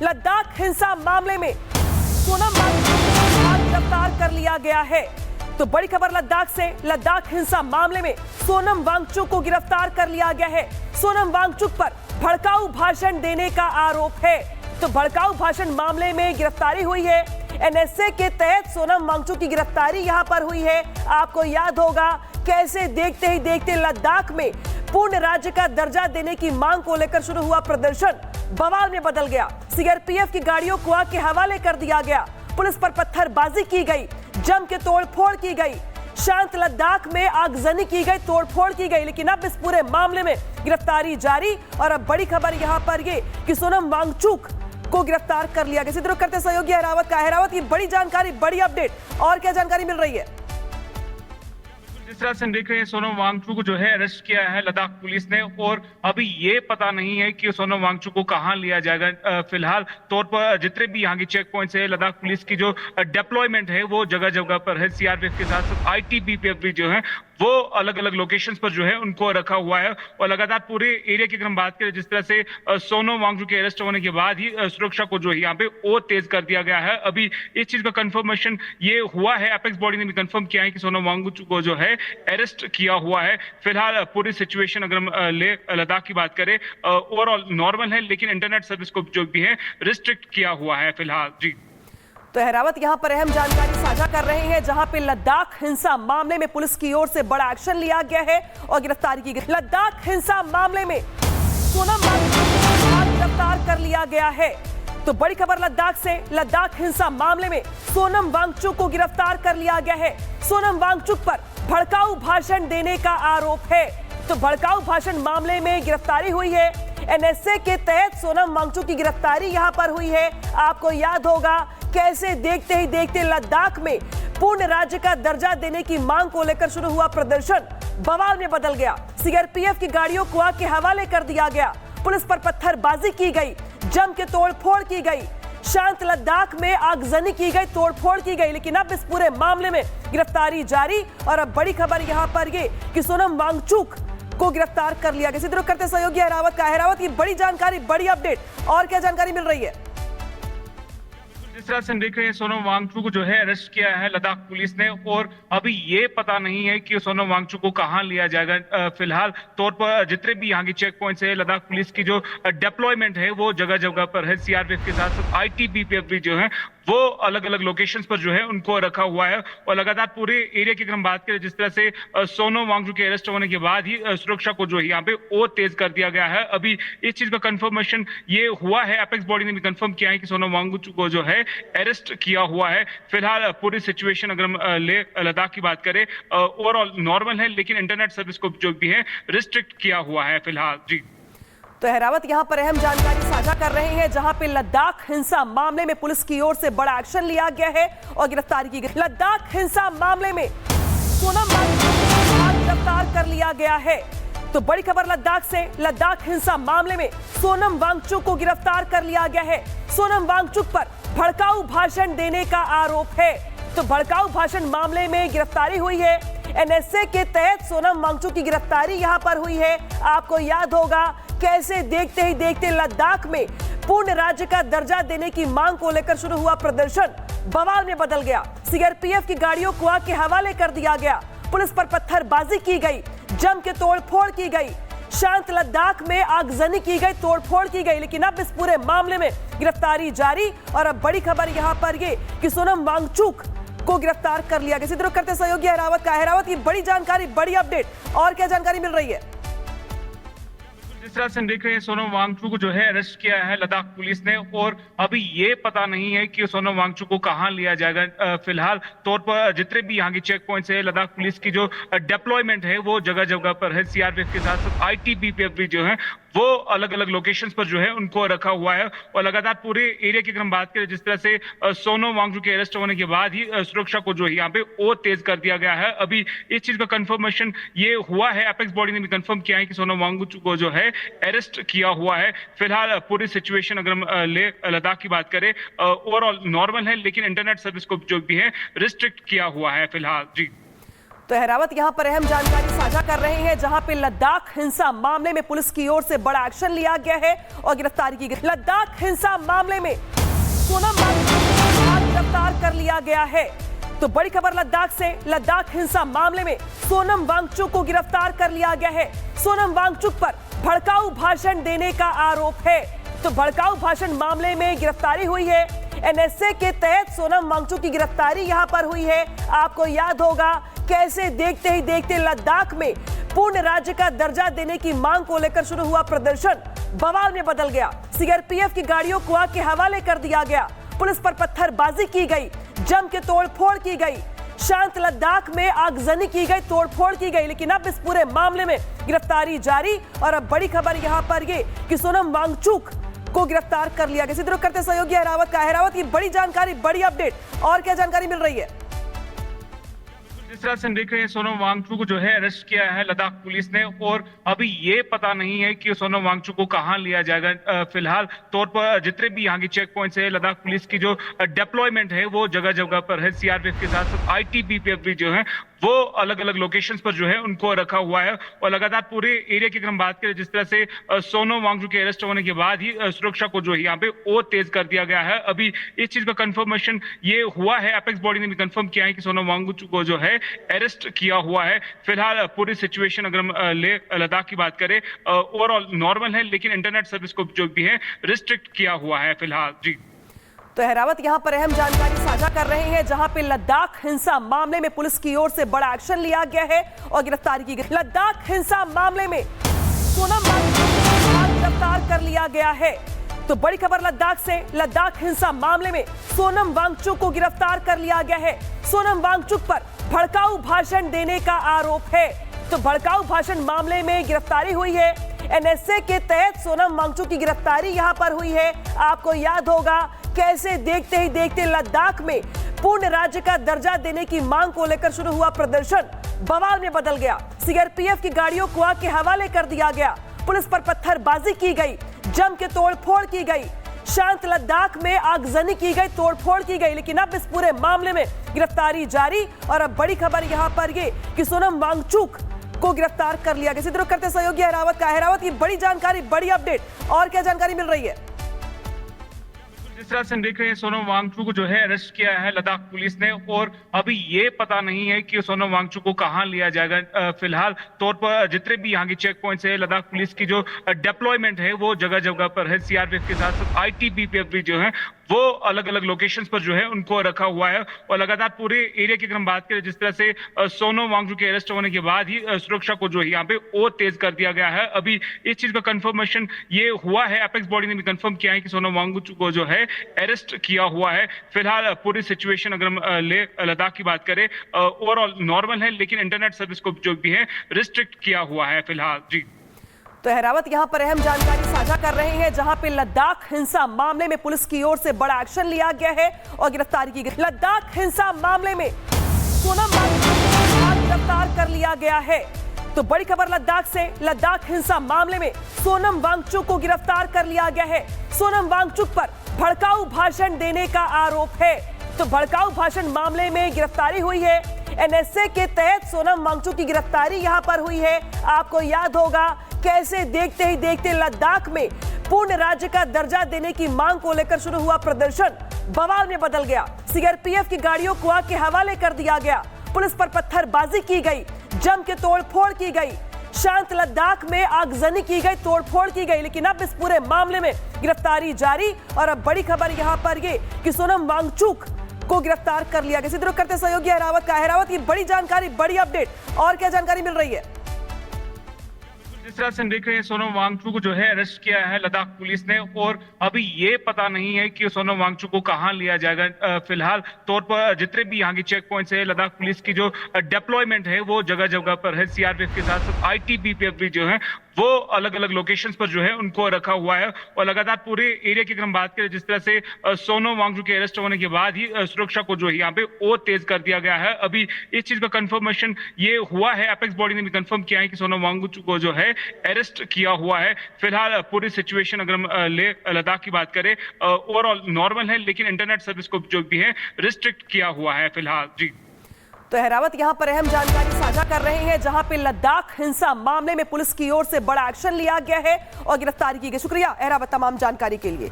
लद्दाख हिंसा मामले में सोनम वांगचुक को आज गिरफ्तार कर लिया गया है। तो बड़ी खबर लद्दाख से, लद्दाख हिंसा मामले में सोनम वांगचुक को गिरफ्तार कर लिया गया है। सोनम वांगचुक पर भड़काऊ भाषण देने का आरोप है। तो भड़काऊ भाषण मामले में गिरफ्तारी हुई है। एनएसए के तहत सोनम वांगचुक की गिरफ्तारी यहां पर हुई है। आपको याद होगा कैसे देखते ही देखते लद्दाख में पूर्ण राज्य का दर्जा देने की मांग को लेकर शुरू हुआ प्रदर्शन बवाल में बदल गया। सीआरपीएफ की गाड़ियों को आग के हवाले कर दिया गया। पुलिस पर पत्थरबाजी की गई, जम के तोड़फोड़ की गई। शांत लद्दाख में आगजनी की गई, तोड़फोड़ की गई। लेकिन अब इस पूरे मामले में गिरफ्तारी जारी। और अब बड़ी खबर यहां पर ये कि सोनम वांगचुक को गिरफ्तार कर लिया गया। सीधे करते सहयोगी अहरावत का। अहरावत, ये बड़ी जानकारी, बड़ी अपडेट, और क्या जानकारी मिल रही है? जिस तरह से हम देख रहे हैं, सोनम वांगचुक को जो है अरेस्ट किया है लद्दाख पुलिस ने, और अभी ये पता नहीं है कि सोनम वांगचुक को कहां लिया जाएगा। फिलहाल तौर पर जितने भी यहाँ की चेक पॉइंट्स है, लद्दाख पुलिस की जो डिप्लॉयमेंट है वो जगह जगह पर है। सीआरपीएफ के साथ साथ आईटीबीपी भी जो है वो अलग अलग लोकेशंस पर जो है उनको रखा हुआ है। और लगातार पूरे एरिया की अगर हम बात करें, जिस तरह से सोनम वांगचुक के अरेस्ट होने के बाद ही सुरक्षा को जो है यहाँ पे और तेज कर दिया गया है। अभी इस चीज का कंफर्मेशन ये हुआ है, एपेक्स बॉडी ने भी कंफर्म किया है कि सोनम वांगचुक को जो है अरेस्ट किया हुआ है। फिलहाल पूरी सिचुएशन अगर हम लद्दाख की बात करें, ओवरऑल नॉर्मल है, लेकिन इंटरनेट सर्विस को जो भी है रिस्ट्रिक्ट किया हुआ है फिलहाल। जी तो अहरावत यहां पर अहम जानकारी साझा कर रहे हैं, जहां पे लद्दाख हिंसा मामले में पुलिस की ओर से बड़ा एक्शन लिया गया है और गिरफ्तारी की गई। लद्दाख हिंसा मामले में सोनम वांगचुक को आज गिरफ्तार कर लिया गया है। तो बड़ी खबर लद्दाख से, लद्दाख हिंसा मामले में सोनम वांगचुक को गिरफ्तार कर लिया गया है। सोनम वांगचुक पर भड़काऊ भाषण देने का आरोप है। तो भड़काऊ भाषण मामले में गिरफ्तारी हुई है। एनएसए के तहत सोनम वांगचुक की गिरफ्तारी यहां पर हुई है। आपको याद होगा कैसे देखते ही देखते लद्दाख में पूर्ण राज्य का दर्जा देने की मांग को लेकर शुरू हुआ प्रदर्शन बवाल में बदल गया। सीआरपीएफ की गाड़ियों को आग के हवाले कर दिया गया। पुलिस पर पत्थरबाजी की गई, जम के तोड़फोड़ की गई। शांत लद्दाख में आगजनी की गई, तोड़फोड़ की गई। लेकिन अब इस पूरे मामले में गिरफ्तारी जारी। और अब बड़ी खबर यहां पर ये कि सोनम वांगचुक को गिरफ्तार कर लिया गया। सीधे करते सहयोगी अहरावत का। अहरावत, ये बड़ी जानकारी, बड़ी अपडेट, और क्या जानकारी मिल रही है? जिस तरह से हम देख रहे हैं, सोनम वांगचुक को जो है अरेस्ट किया है लद्दाख पुलिस ने, और अभी ये पता नहीं है कि सोनम वांगचुक को कहां लिया जाएगा। फिलहाल तौर पर जितने भी यहाँ की चेक पॉइंट्स है, लद्दाख पुलिस की जो डिप्लॉयमेंट है वो जगह जगह पर है। सीआरपीएफ के साथ साथ आईटीबीपी भी जो है वो अलग अलग लोकेशंस पर जो है उनको रखा हुआ है। और लगातार पूरे एरिया की अगर हम बात करें, जिस तरह से सोनम वांगचुक के अरेस्ट होने के बाद ही सुरक्षा को जो है यहाँ पे और तेज कर दिया गया है। अभी इस चीज का कंफर्मेशन ये हुआ है, एपेक्स बॉडी ने भी कंफर्म किया है कि सोनम वांगचुक को जो है अरेस्ट किया हुआ है। फिलहाल पूरी सिचुएशन अगर हम लद्दाख की बात करें, ओवरऑल नॉर्मल है, लेकिन इंटरनेट सर्विस को जो भी है रिस्ट्रिक्ट किया हुआ है फिलहाल। जी तो अहरावत यहां पर अहम जानकारी साझा कर रहे हैं, जहां पे लद्दाख हिंसा मामले में पुलिस की ओर से बड़ा एक्शन लिया गया है और गिरफ्तारी की गई। लद्दाख हिंसा मामले में सोनम वांगचुक को आज गिरफ्तार कर लिया गया है। तो बड़ी खबर लद्दाख से, लद्दाख हिंसा मामले में सोनम वांगचुक को गिरफ्तार कर लिया गया है। सोनम वांगचुक पर भड़काऊ भाषण देने का आरोप है। तो भड़काऊ भाषण मामले में गिरफ्तारी हुई है। एनएसए के तहत सोनम वांगचुक की गिरफ्तारी यहां पर हुई है। आपको याद होगा कैसे देखते ही देखते लद्दाख में पूर्ण राज्य का दर्जा देने की मांग को लेकर शुरू हुआ प्रदर्शन बवाल में बदल गया। सीआरपीएफ की गाड़ियों को आग के हवाले कर दिया गया। पुलिस पर पत्थरबाजी की गई, जम के तोड़फोड़ की गई। शांत लद्दाख में आगजनी की गई, तोड़फोड़ की गई। लेकिन अब इस पूरे मामले में गिरफ्तारी जारी। और अब बड़ी खबर यहां पर ये कि सोनम वांगचुक को गिरफ्तार कर लिया गया। सीधे करते सहयोगी अहरावत का। अहरावत, ये बड़ी जानकारी, बड़ी अपडेट, और क्या जानकारी मिल रही है? जिस तरह से हम देख रहे हैं, सोनम वांगचुक को जो है अरेस्ट किया है लद्दाख पुलिस ने, और अभी ये पता नहीं है कि सोनम वांगचुक को कहां लिया जाएगा। फिलहाल तौर पर जितने भी यहाँ की चेक पॉइंट्स है, लद्दाख पुलिस की जो डिप्लॉयमेंट है वो जगह जगह पर है। सीआरपीएफ के साथ साथ आईटीबीपी भी जो है वो अलग अलग लोकेशंस पर जो है उनको रखा हुआ है। और लगातार पूरे एरिया की अगर हम बात करें, जिस तरह से सोनम वांगचुक के अरेस्ट होने के बाद ही सुरक्षा को जो है यहाँ पे और तेज कर दिया गया है। अभी इस चीज का कंफर्मेशन ये हुआ है, एपेक्स बॉडी ने भी कंफर्म किया है कि सोनम वांगचुक को जो है अरेस्ट किया हुआ है। फिलहाल पूरी सिचुएशन अगर हम लद्दाख की बात करें, ओवरऑल नॉर्मल है, लेकिन इंटरनेट सर्विस को जो भी है रिस्ट्रिक्ट किया हुआ है फिलहाल। जी तो अहरावत यहां पर अहम जानकारी साझा कर रहे हैं, जहां पे लद्दाख हिंसा मामले में पुलिस की ओर से बड़ा एक्शन लिया गया है और गिरफ्तारी की गई। लद्दाख हिंसा मामले में सोनम वांगचुक को गिरफ्तार कर लिया गया है। तो बड़ी खबर लद्दाख से, लद्दाख हिंसा मामले में सोनम वांगचुक को गिरफ्तार कर लिया गया है। सोनम वांगचुक पर भड़काऊ भाषण देने का आरोप है। तो भड़काऊ भाषण मामले में गिरफ्तारी हुई है। एनएसए के तहत सोनम वांगचुक की गिरफ्तारी यहां पर हुई है। आपको याद होगा कैसे देखते ही देखते लद्दाख में पूर्ण राज्य का दर्जा देने की मांग को लेकर शुरू हुआ प्रदर्शन बवाल में बदल गया। सीआरपीएफ की गाड़ियों को आग के हवाले कर दिया गया। पुलिस पर पत्थरबाजी की गई, जम के तोड़फोड़ की गई। शांत लद्दाख में आगजनी की गई, तोड़फोड़ की गई। लेकिन अब इस पूरे मामले में गिरफ्तारी जारी और अब बड़ी खबर यहां पर ये कि सोनम वांगचुक को गिरफ्तार कर लिया गया। सीधे रुख करते सहयोगी अहरावत का। अहरावत की बड़ी जानकारी, बड़ी अपडेट और क्या जानकारी मिल रही है? जिस तरह से हम देख रहे हैं, सोनम वांगचुक को जो है अरेस्ट किया है लद्दाख पुलिस ने और अभी ये पता नहीं है कि सोनम वांगचुक को कहां लिया जाएगा। फिलहाल तौर पर जितने भी यहाँ की चेक पॉइंट्स है, लद्दाख पुलिस की जो डिप्लॉयमेंट है वो जगह जगह पर है। सीआरपीएफ के साथ साथ आईटीबीपी भी जो है वो अलग अलग लोकेशंस पर जो है उनको रखा हुआ है और लगातार पूरे एरिया की अगर हम बात करें, जिस तरह से सोनम वांगचुक के अरेस्ट होने के बाद ही सुरक्षा को जो है यहाँ पे और तेज कर दिया गया है। अभी इस चीज का कंफर्मेशन ये हुआ है, एपेक्स बॉडी ने भी कंफर्म किया है कि सोनम वांगचुक को जो है अरेस्ट किया हुआ है। फिलहाल पूरी सिचुएशन अगर हम लद्दाख की बात करें ओवरऑल नॉर्मल है, लेकिन इंटरनेट सर्विस को जो भी है रिस्ट्रिक्ट किया हुआ है फिलहाल। जी तो अहरावत यहां पर अहम जानकारी साझा कर रहे हैं, जहां पे लद्दाख हिंसा मामले में पुलिस की ओर से बड़ा एक्शन लिया गया है और गिरफ्तारी की गई। लद्दाख हिंसा मामले में सोनम वांगचुक को गिरफ्तार कर लिया गया है। तो बड़ी खबर लद्दाख से, लद्दाख हिंसा मामले में सोनम वांगचुक को गिरफ्तार कर लिया गया है। सोनम वांगचुक पर भड़काऊ भाषण देने का आरोप है। तो भड़काऊ भाषण मामले में गिरफ्तारी हुई है। एनएसए के तहत सोनम वांगचुक की गिरफ्तारी यहां पर हुई है। आपको याद होगा कैसे देखते ही देखते लद्दाख में पूर्ण राज्य का दर्जा देने की मांग को लेकर शुरू हुआ प्रदर्शन बवाल में बदल गया। सीआरपीएफ की गाड़ियों को आग के हवाले कर दिया गया। पुलिस पर पत्थरबाजी की गई, जम के तोड़फोड़ की गई। शांत लद्दाख में आगजनी की गई, तोड़फोड़ की गई। लेकिन अब इस पूरे मामले में गिरफ्तारी जारी और अब बड़ी खबर यहां पर ये कि सोनम वांगचुक को गिरफ्तार कर लिया गया। सीधे रुख करते सहयोगी अहरावत का। अहरावत की बड़ी जानकारी, बड़ी अपडेट और क्या जानकारी मिल रही है? जिस तरह से हम देख रहे हैं, सोनम वांगचुक को जो है अरेस्ट किया है लद्दाख पुलिस ने और अभी ये पता नहीं है कि सोनम वांगचुक को कहां लिया जाएगा। फिलहाल तौर पर जितने भी यहाँ की चेक पॉइंट्स है, लद्दाख पुलिस की जो डिप्लॉयमेंट है वो जगह जगह पर है। सीआरपीएफ के साथ साथ आईटीबीपी भी जो है वो अलग अलग लोकेशंस पर जो है उनको रखा हुआ है और लगातार पूरे एरिया की अगर हम बात करें, जिस तरह से सोनम वांगचुक के अरेस्ट होने के बाद ही सुरक्षा को जो है यहाँ पे और तेज कर दिया गया है। अभी इस चीज का कंफर्मेशन ये हुआ है, एपेक्स बॉडी ने भी कंफर्म किया है कि सोनम वांगचुक को जो है अरेस्ट किया हुआ है। फिलहाल पूरी सिचुएशन अगर हम लद्दाख की बात करें ओवरऑल नॉर्मल है, लेकिन इंटरनेट सर्विस को जो भी है रिस्ट्रिक्ट किया हुआ है फिलहाल। जी तो अहरावत यहां पर अहम जानकारी साझा कर रहे हैं, जहां पे लद्दाख हिंसा मामले में पुलिस की ओर से बड़ा एक्शन लिया गया है और गिरफ्तारी की गई। लद्दाख हिंसा मामले में सोनम वांगचुक को गिरफ्तार कर लिया गया है। तो बड़ी खबर लद्दाख से, लद्दाख हिंसा मामले में सोनम वांगचुक को गिरफ्तार कर लिया गया है। सोनम वांगचुक पर भड़काऊ भाषण देने का आरोप है। तो भड़काऊ भाषण मामले में गिरफ्तारी हुई है। एनएसए के तहत सोनम वांगचुक की गिरफ्तारी यहां पर हुई है। आपको याद होगा कैसे देखते ही देखते लद्दाख में पूर्ण राज्य का दर्जा देने की मांग को लेकर शुरू हुआ प्रदर्शन बवाल में बदल गया। सीआरपीएफ की गाड़ियों को आग के हवाले कर दिया गया। पुलिस पर पत्थरबाजी की गई, जम के तोड़फोड़ की गई। शांत लद्दाख में आगजनी की गई, तोड़फोड़ की गई। लेकिन अब इस पूरे मामले में गिरफ्तारी जारी और अब बड़ी खबर यहां पर ये कि सोनम वांगचुक को गिरफ्तार कर लिया गया। सीधे रुख करते सहयोगी अहरावत का। अहरावत की बड़ी जानकारी, बड़ी अपडेट और क्या जानकारी मिल रही है? जिस तरह से हम देख रहे हैं, सोनम वांगचुक को जो है अरेस्ट किया है लद्दाख पुलिस ने और अभी ये पता नहीं है कि सोनम वांगचुक को कहां लिया जाएगा। फिलहाल तौर पर जितने भी यहाँ की चेक पॉइंट्स है, लद्दाख पुलिस की जो डिप्लॉयमेंट है वो जगह जगह पर है। सीआरपीएफ के साथ साथ आईटीबीपी भी जो है वो अलग अलग लोकेशंस पर जो है उनको रखा हुआ है और लगातार पूरे एरिया की अगर हम बात करें, जिस तरह से सोनम वांगचुक के अरेस्ट होने के बाद ही सुरक्षा को जो है यहाँ पे और तेज कर दिया गया है। अभी इस चीज का कंफर्मेशन ये हुआ है, एपेक्स बॉडी ने भी कंफर्म किया है कि सोनम वांगचुक को जो है अरेस्ट किया हुआ है। फिलहाल पूरी सिचुएशन अगर हम लद्दाख की बात करें ओवरऑल नॉर्मल है, लेकिन इंटरनेट सर्विस को जो भी है रिस्ट्रिक्ट किया हुआ है फिलहाल। जी तो अहरावत यहां पर अहम जानकारी साझा कर रहे हैं, जहां पे लद्दाख हिंसा मामले में पुलिस की ओर से बड़ा एक्शन लिया गया है और गिरफ्तारी की गई। शुक्रिया अहरावत तमाम जानकारी के लिए।